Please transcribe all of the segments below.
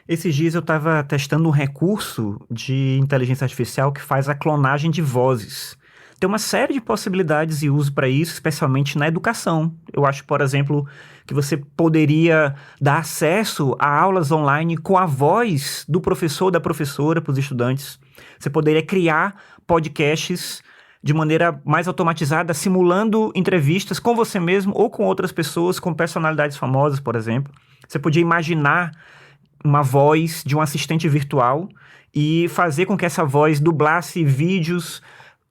Esses dias eu estava testando um recurso de inteligência artificial que faz a clonagem de vozes. Tem uma série de possibilidades e uso para isso, especialmente na educação. Eu acho, por exemplo, que você poderia dar acesso a aulas online com a voz do professor ou da professora para os estudantes. Você poderia criar podcasts de maneira mais automatizada, simulando entrevistas com você mesmo ou com outras pessoas, com personalidades famosas, por exemplo. Você podia imaginar uma voz de um assistente virtual e fazer com que essa voz dublasse vídeos,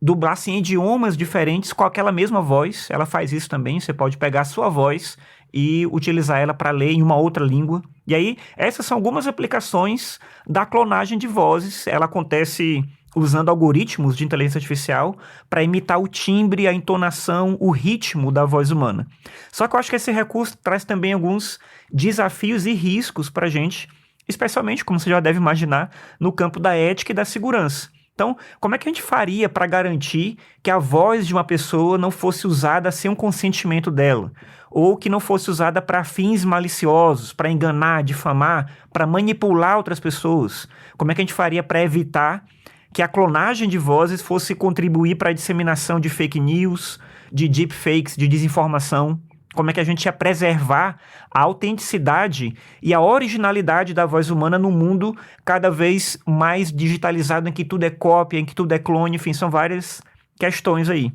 dublasse em idiomas diferentes com aquela mesma voz. Ela faz isso também. Você pode pegar a sua voz e utilizar ela para ler em uma outra língua. E aí, essas são algumas aplicações da clonagem de vozes. Ela acontece usando algoritmos de inteligência artificial para imitar o timbre, a entonação, o ritmo da voz humana. Só que eu acho que esse recurso traz também alguns desafios e riscos para a gente, especialmente, como você já deve imaginar, no campo da ética e da segurança. Então, como é que a gente faria para garantir que a voz de uma pessoa não fosse usada sem o consentimento dela? Ou que não fosse usada para fins maliciosos, para enganar, difamar, para manipular outras pessoas? Como é que a gente faria para evitar que a clonagem de vozes fosse contribuir para a disseminação de fake news, de deepfakes, de desinformação? Como é que a gente ia preservar a autenticidade e a originalidade da voz humana num mundo cada vez mais digitalizado, em que tudo é cópia, em que tudo é clone, enfim, são várias questões aí.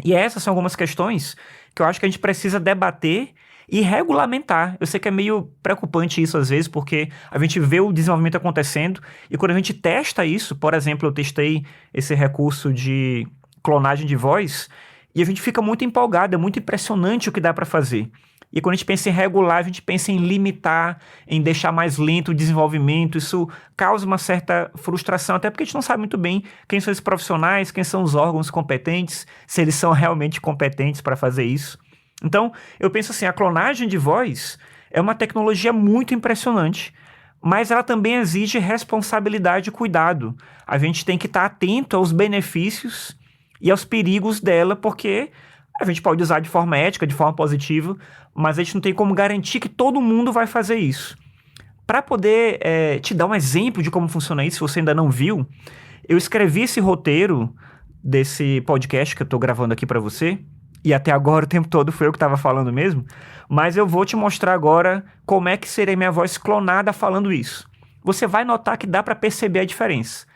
E essas são algumas questões que eu acho que a gente precisa debater e regulamentar. Eu sei que é meio preocupante isso às vezes, porque a gente vê o desenvolvimento acontecendo e quando a gente testa isso, por exemplo, eu testei esse recurso de clonagem de voz e a gente fica muito empolgado, é muito impressionante o que dá para fazer. E quando a gente pensa em regular, a gente pensa em limitar, em deixar mais lento o desenvolvimento. Isso causa uma certa frustração, até porque a gente não sabe muito bem quem são esses profissionais, quem são os órgãos competentes, se eles são realmente competentes para fazer isso. Então, eu penso assim, a clonagem de voz é uma tecnologia muito impressionante, mas ela também exige responsabilidade e cuidado. A gente tem que estar atento aos benefícios e aos perigos dela, porque a gente pode usar de forma ética, de forma positiva, mas a gente não tem como garantir que todo mundo vai fazer isso. Para poder te dar um exemplo de como funciona isso, se você ainda não viu, eu escrevi esse roteiro desse podcast que eu estou gravando aqui para você, e até agora o tempo todo foi eu que estava falando mesmo, mas eu vou te mostrar agora como é que seria minha voz clonada falando isso. Você vai notar que dá para perceber a diferença.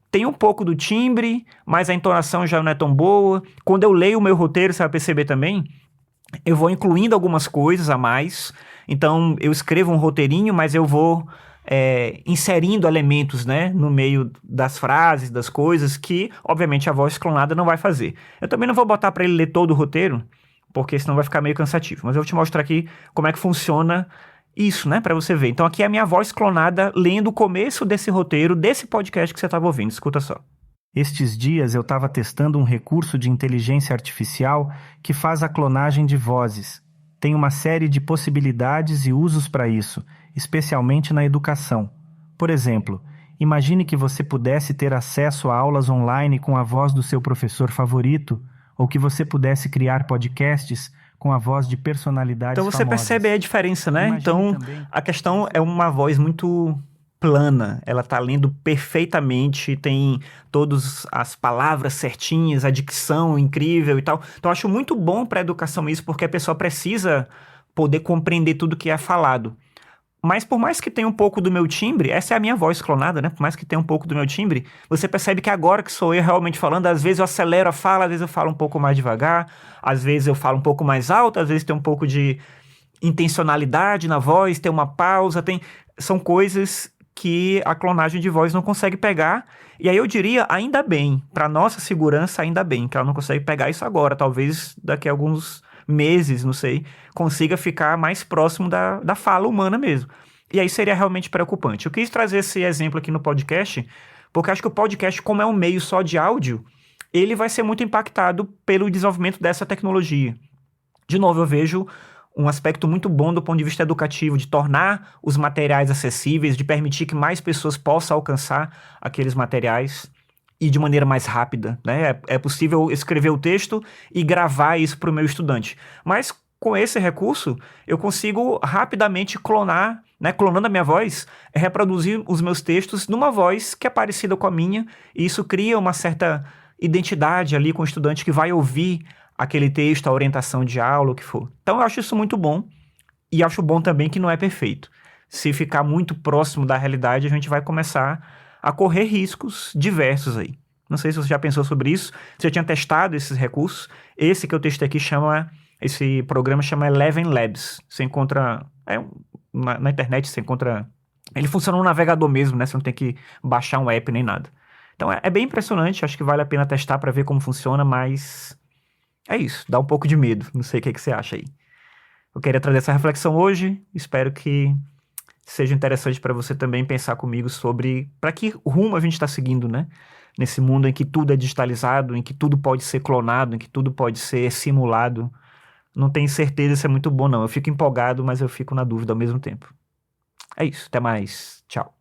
Tem um pouco do timbre, mas a entonação já não é tão boa. Quando eu leio o meu roteiro, você vai perceber também, eu vou incluindo algumas coisas a mais. Então, eu escrevo um roteirinho, mas eu vou inserindo elementos, né, no meio das frases, das coisas, que, obviamente, a voz clonada não vai fazer. Eu também não vou botar para ele ler todo o roteiro, porque senão vai ficar meio cansativo. Mas eu vou te mostrar aqui como é que funciona isso, né, para você ver. Então, aqui é a minha voz clonada lendo o começo desse roteiro, desse podcast que você estava ouvindo. Escuta só. Estes dias eu estava testando um recurso de inteligência artificial que faz a clonagem de vozes. Tem uma série de possibilidades e usos para isso, especialmente na educação. Por exemplo, imagine que você pudesse ter acesso a aulas online com a voz do seu professor favorito, ou que você pudesse criar podcasts com a voz de personalidades famosas. Então você percebe a diferença, né? Então a questão é uma voz muito plana, ela tá lendo perfeitamente, tem todas as palavras certinhas, a dicção incrível e tal. Então eu acho muito bom para a educação isso, porque a pessoa precisa poder compreender tudo que é falado. Mas por mais que tenha um pouco do meu timbre, essa é a minha voz clonada, né? Por mais que tenha um pouco do meu timbre, você percebe que agora que sou eu realmente falando, às vezes eu acelero a fala, às vezes eu falo um pouco mais devagar, às vezes eu falo um pouco mais alto, às vezes tem um pouco de intencionalidade na voz, tem uma pausa, são coisas que a clonagem de voz não consegue pegar. E aí eu diria, ainda bem, para nossa segurança, ainda bem, que ela não consegue pegar isso agora. Talvez daqui a alguns meses, não sei, consiga ficar mais próximo da fala humana mesmo. E aí seria realmente preocupante. Eu quis trazer esse exemplo aqui no podcast, porque acho que o podcast, como é um meio só de áudio, ele vai ser muito impactado pelo desenvolvimento dessa tecnologia. De novo, eu vejo um aspecto muito bom do ponto de vista educativo, de tornar os materiais acessíveis, de permitir que mais pessoas possam alcançar aqueles materiais e de maneira mais rápida, né? É possível escrever o texto e gravar isso para o meu estudante. Mas com esse recurso, eu consigo rapidamente clonar, né, clonando a minha voz, reproduzir os meus textos numa voz que é parecida com a minha, e isso cria uma certa identidade ali com o estudante que vai ouvir aquele texto, a orientação de aula, o que for. Então eu acho isso muito bom, e acho bom também que não é perfeito. Se ficar muito próximo da realidade, a gente vai começar a correr riscos diversos aí. Não sei se você já pensou sobre isso, se já tinha testado esses recursos. Esse que eu testei aqui esse programa chama Eleven Labs. Você encontra, na internet você encontra, ele funciona no navegador mesmo, né? Você não tem que baixar um app nem nada. Então é bem impressionante, acho que vale a pena testar para ver como funciona, mas é isso, dá um pouco de medo. Não sei o que você acha aí. Eu queria trazer essa reflexão hoje, espero que seja interessante para você também pensar comigo sobre para que rumo a gente está seguindo, né? Nesse mundo em que tudo é digitalizado, em que tudo pode ser clonado, em que tudo pode ser simulado. Não tenho certeza se é muito bom, não. Eu fico empolgado, mas eu fico na dúvida ao mesmo tempo. É isso. Até mais. Tchau.